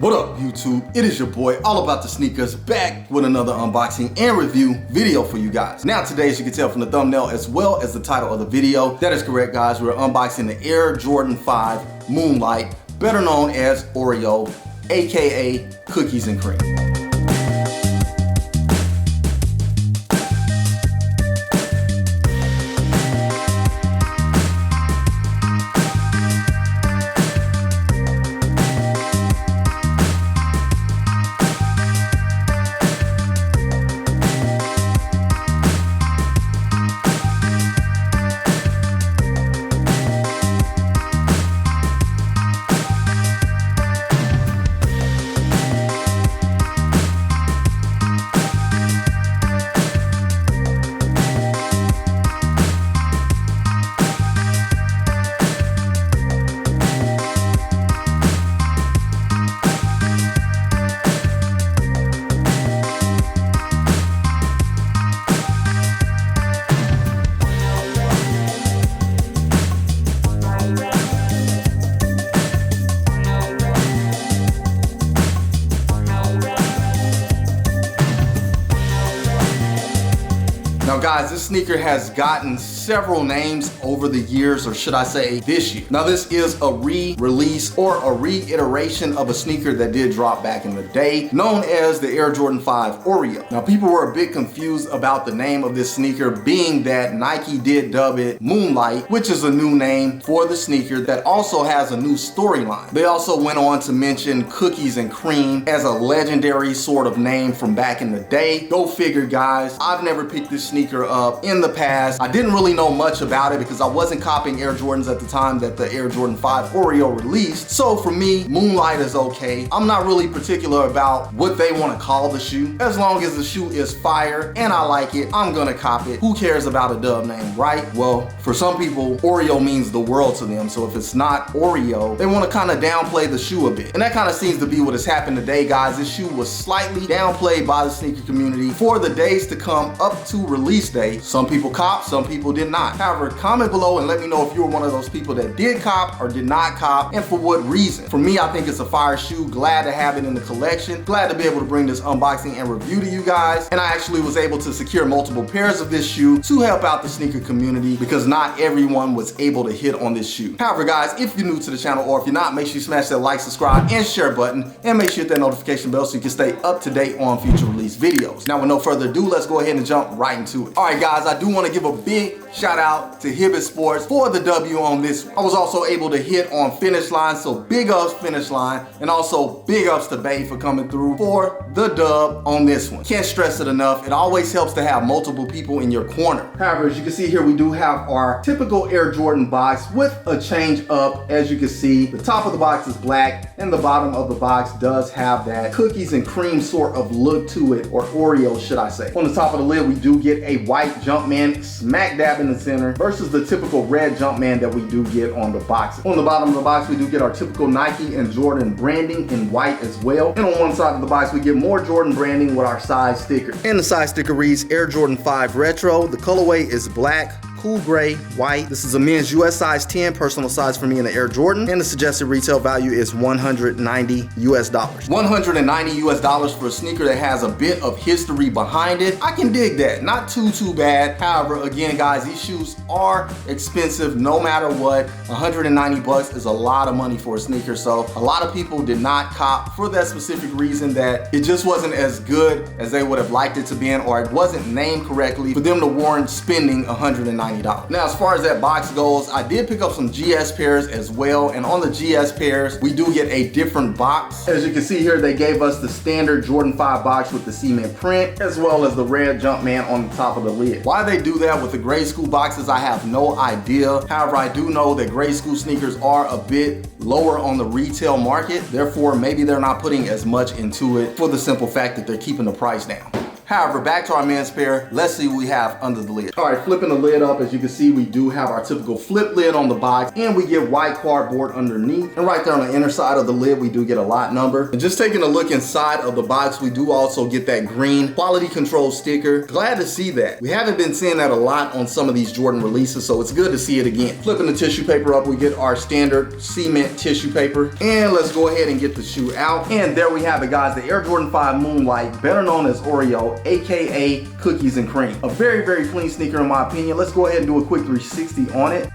What up, YouTube? It is your boy, All About The Sneakerz, back with another unboxing and review video for you guys. Now today, as you can tell from the thumbnail as well as the title of the video, that is correct, guys. We're unboxing the Air Jordan 5 Moonlight, better known as Oreo, aka Cookies and Cream. Now guys, this sneaker has gotten several names over the years, or should I say this year. Now this is a re-release or a reiteration of a sneaker that did drop back in the day, known as the Air Jordan 5 Oreo. Now people were a bit confused about the name of this sneaker, being that Nike did dub it Moonlight, which is a new name for the sneaker that also has a new storyline. They also went on to mention Cookies and Cream as a legendary sort of name from back in the day. Go figure, guys. I've never picked this sneaker up in the past. I didn't really know much about it because I wasn't copying Air Jordans at the time that the Air Jordan 5 Oreo released. So for me, Moonlight is okay. I'm not really particular about what they want to call the shoe. As long as the shoe is fire and I like it, I'm gonna cop it. Who cares about a dub name, right? Well, for some people, Oreo means the world to them. So if it's not Oreo, they want to kind of downplay the shoe a bit. And that kind of seems to be what has happened today, guys. This shoe was slightly downplayed by the sneaker community for the days to come up to release day. Some people cop, some people did not. However, comment below and let me know if you were one of those people that did cop or did not cop, and for what reason. For me, I think it's a fire shoe. Glad to have it in the collection. Glad to be able to bring this unboxing and review to you guys. And I actually was able to secure multiple pairs of this shoe to help out the sneaker community because not everyone was able to hit on this shoe. However, guys, if you're new to the channel or if you're not, make sure you smash that like, subscribe, and share button, and make sure you hit that notification bell so you can stay up to date on future release videos. Now, with no further ado, let's go ahead and jump right into it. All right, guys, I do want to give a big shout out to Hibbett Sports for the W on this one. I was also able to hit on Finish Line, so big ups Finish Line, and also big ups to Bay for coming through for the dub on this one. Can't stress it enough. It always helps to have multiple people in your corner. However, as you can see here, we do have our typical Air Jordan box with a change up. As you can see, the top of the box is black and the bottom of the box does have that cookies and cream sort of look to it, or Oreo, should I say. On the top of the lid, we do get a white Jumpman smack dab in the center versus the typical red Jumpman that we do get on the box. On the bottom of the box, we do get our typical Nike and Jordan branding in white as well. And on one side of the box, we get more Jordan branding with our size sticker. And the size sticker reads Air Jordan 5 Retro. The colorway is black, cool gray, white. This is a men's US size 10, personal size for me in the Air Jordan, and the suggested retail value is $190 US. $190 US for a sneaker that has a bit of history behind it. I can dig that, not too bad. However, again, guys, these shoes are expensive no matter what. 190 bucks is a lot of money for a sneaker, so a lot of people did not cop for that specific reason, that it just wasn't as good as they would have liked it to be in, or it wasn't named correctly for them to warrant spending $190. Now, as far as that box goes, I did pick up some GS pairs as well, and on the GS pairs, we do get a different box. As you can see here, they gave us the standard Jordan 5 box with the cement print, as well as the red Jumpman on the top of the lid. Why they do that with the grade school boxes, I have no idea. However, I do know that grade school sneakers are a bit lower on the retail market, therefore maybe they're not putting as much into it for the simple fact that they're keeping the price down. However, back to our men's pair, let's see what we have under the lid. All right, flipping the lid up, as you can see, we do have our typical flip lid on the box, and we get white cardboard underneath. And right there on the inner side of the lid, we do get a lot number. And just taking a look inside of the box, we do also get that green quality control sticker. Glad to see that. We haven't been seeing that a lot on some of these Jordan releases, so it's good to see it again. Flipping the tissue paper up, we get our standard cement tissue paper. And let's go ahead and get the shoe out. And there we have it, guys, the Air Jordan 5 Moonlight, better known as Oreo, aka Cookies and Cream. A very, very clean sneaker in my opinion. Let's go ahead and do a quick 360 on it.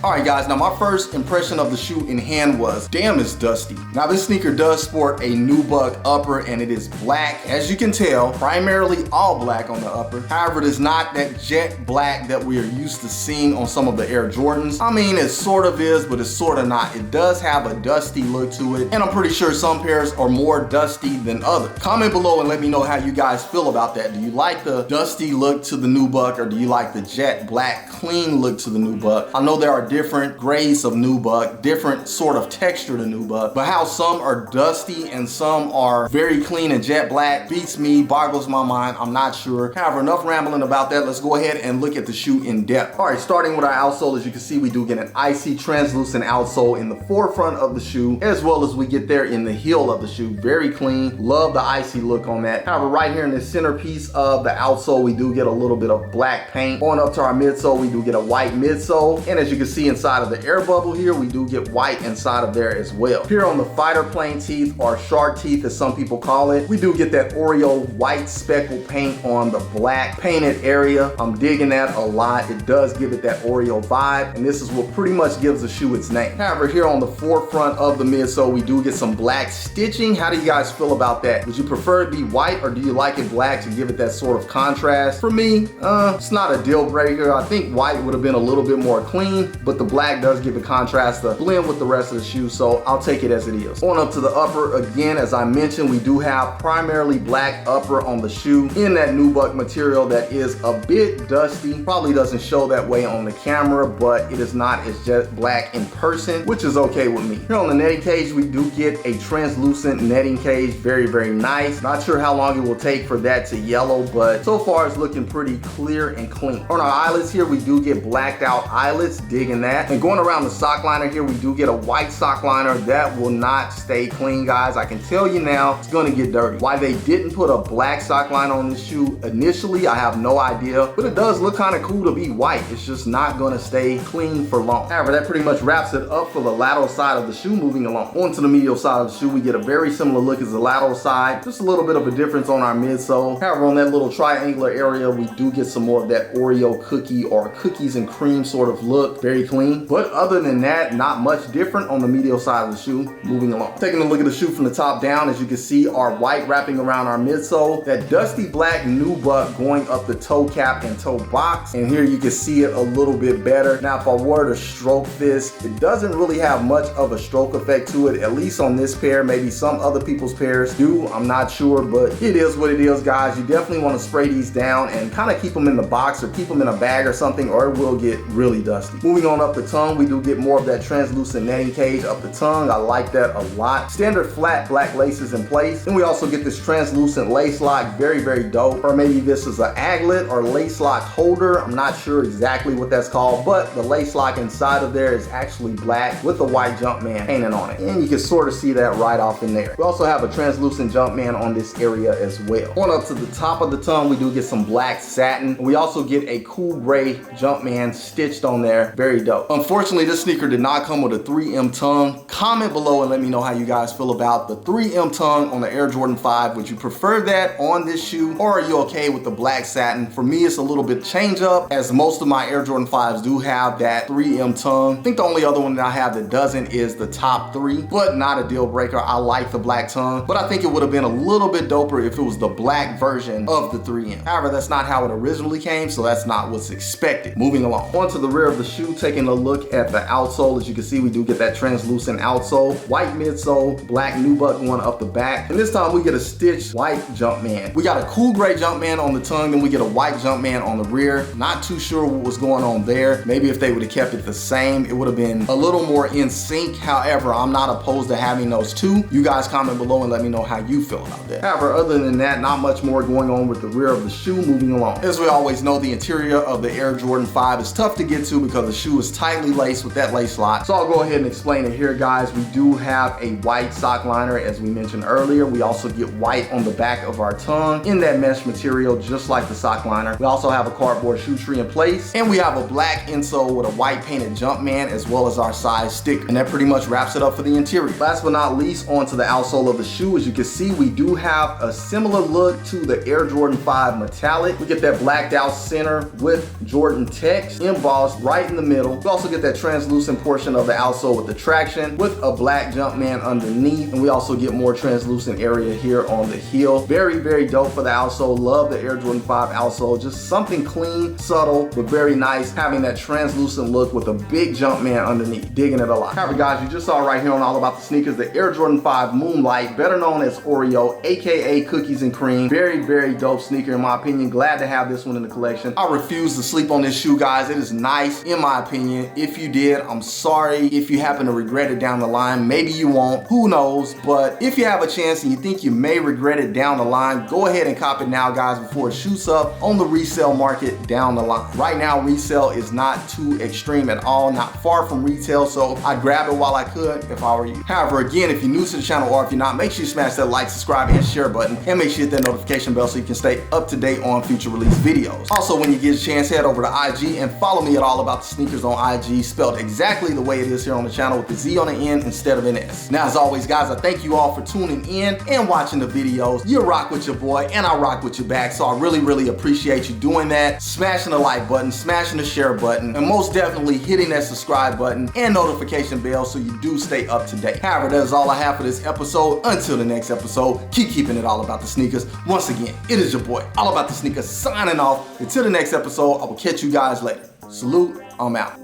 All right, guys, now my first impression of the shoe in hand was, damn, it's dusty. Now this sneaker does sport a nubuck upper, and it is black, as you can tell, primarily all black on the upper. However, it is not that jet black that we are used to seeing on some of the Air Jordans. I mean, it sort of is, but it's sort of not. It does have a dusty look to it, and I'm pretty sure some pairs are more dusty than others. Comment below and let me know how you guys feel about that. Do you like the dusty look to the nubuck, or do you like the jet black clean look to the nubuck? I know there are different grades of nubuck, different sort of texture to nubuck, but how some are dusty and some are very clean and jet black beats me, boggles my mind. I'm not sure. However, enough rambling about that. Let's go ahead and look at the shoe in depth. All right, starting with our outsole, as you can see, we do get an icy translucent outsole in the forefront of the shoe, as well as we get there in the heel of the shoe. Very clean. Love the icy look on that. However, right here in the centerpiece of the outsole, we do get a little bit of black paint. Going up to our midsole, we do get a white midsole, and as you can see inside of the air bubble here, we do get white inside of there as well. Here on the fighter plane teeth, or shark teeth as some people call it, we do get that Oreo white speckle paint on the black painted area. I'm digging that a lot. It does give it that Oreo vibe, and this is what pretty much gives the shoe its name. However, here on the forefront of the midsole, we do get some black stitching. How do you guys feel about that? Would you prefer it be white, or do you like it black to give it that sort of contrast? For me, it's not a deal breaker. I think white would have been a little bit more clean, but the black does give a contrast to blend with the rest of the shoe, so I'll take it as it is. Going up to the upper, again, as I mentioned, we do have primarily black upper on the shoe in that nubuck material that is a bit dusty. Probably doesn't show that way on the camera, but it is not as jet black in person, which is okay with me. Here on the netting cage, we do get a translucent netting cage. Very, very nice. Not sure how long it will take for that to yellow, but so far it's looking pretty clear and clean. On our eyelets here, we do get blacked out eyelets. Digging that. And going around the sock liner here, we do get a white sock liner that will not stay clean, guys. I can tell you now, it's gonna get dirty. Why they didn't put a black sock liner on this shoe initially, I have no idea, but it does look kind of cool to be white. It's just not gonna stay clean for long. However, that pretty much wraps it up for the lateral side of the shoe. Moving along onto the medial side of the shoe, we get a very similar look as the lateral side, just a little bit of a difference on our midsole. However, on that little triangular area, we do get some more of that Oreo cookie or cookies and cream sort of look. Very clean, but other than that, not much different on the medial side of the shoe. Moving along. Taking a look at the shoe from the top down, as you can see, our white wrapping around our midsole, that dusty black nubuck going up the toe cap and toe box, and here you can see it a little bit better. Now, if I were to stroke this, it doesn't really have much of a stroke effect to it, at least on this pair. Maybe some other people's pairs do, I'm not sure, but it is what it is, guys. You definitely want to spray these down and kind of keep them in the box or keep them in a bag or something, or it will get really dusty. Moving on up the tongue, we do get more of that translucent netting cage up the tongue. I like that a lot. Standard flat black laces in place. And we also get this translucent lace lock. Very, very dope. Or maybe this is an aglet or lace lock holder. I'm not sure exactly what that's called, but the lace lock inside of there is actually black with a white Jumpman painted on it. And you can sort of see that right off in there. We also have a translucent Jumpman on this area as well. Going up to the top of the tongue, we do get some black satin. We also get a cool gray Jumpman stitched on there. Very dope. Unfortunately, this sneaker did not come with a 3M tongue. Comment below and let me know how you guys feel about the 3M tongue on the Air Jordan 5. Would you prefer that on this shoe, or are you okay with the black satin? For me, it's a little bit change up, as most of my Air Jordan 5s do have that 3M tongue. I think the only other one that I have that doesn't is the top 3, but not a deal breaker. I like the black tongue, but I think it would have been a little bit doper if it was the black version of the 3M. However, that's not how it originally came, so that's not what's expected. Moving along. Onto the rear of the shoe, taking a look at the outsole, as you can see, we do get that translucent outsole, white midsole, black nubuck going up the back, and this time we get a stitched white Jumpman. We got a cool gray Jumpman on the tongue, then we get a white Jumpman on the rear. Not too sure what was going on there. Maybe if they would have kept it the same, it would have been a little more in sync. However, I'm not opposed to having those two. You guys comment below and let me know how you feel about that. However, other than that, not much more going on with the rear of the shoe. Moving along. As we always know, the interior of the Air Jordan 5 is tough to get to because the shoe is tightly laced with that lace lock. So I'll go ahead and explain it here, guys. We do have a white sock liner, as we mentioned earlier. We also get white on the back of our tongue in that mesh material, just like the sock liner. We also have a cardboard shoe tree in place, and we have a black insole with a white painted Jumpman, as well as our size sticker. And that pretty much wraps it up for the interior. Last but not least, onto the outsole of the shoe. As you can see, we do have a similar look to the Air Jordan 5 metallic. We get that blacked out center with Jordan text embossed right in the middle. We also get that translucent portion of the outsole with the traction with a black Jumpman underneath, and we also get more translucent area here on the heel. Very, very dope for the outsole. Love the Air Jordan 5 outsole. Just something clean, subtle, but very nice, having that translucent look with a big Jumpman underneath. Digging it a lot. However, guys, you just saw right here on All About the Sneakers, the Air Jordan 5 Moonlight, better known as Oreo, aka Cookies and Cream. Very, very dope sneaker in my opinion. Glad to have this one in the collection. I refuse to sleep on this shoe, guys. It is nice in my opinion. If you did, I'm sorry. If you happen to regret it down the line, maybe you won't, who knows. But if you have a chance and you think you may regret it down the line, go ahead and cop it now, guys, before it shoots up on the resale market down the line. Right now, resale is not too extreme at all, not far from retail, so I'd grab it while I could if I were you. However, again, if you're new to the channel or if you're not, make sure you smash that like, subscribe, and share button, and make sure you hit that notification bell so you can stay up to date on future release videos. Also, when you get a chance, head over to IG and follow me at All About the Sneakers on IG, spelled exactly the way it is here on the channel with the Z on the end instead of an S. Now, as always, guys, I thank you all for tuning in and watching the videos. You rock with your boy, and I rock with your back, so I really, really appreciate you doing that. Smashing the like button, smashing the share button, and most definitely hitting that subscribe button and notification bell so you do stay up to date. However, that is all I have for this episode. Until the next episode, keep keeping it all about the sneakers. Once again, it is your boy, All About the Sneakers, signing off. Until the next episode, I will catch you guys later. Salute, I'm out.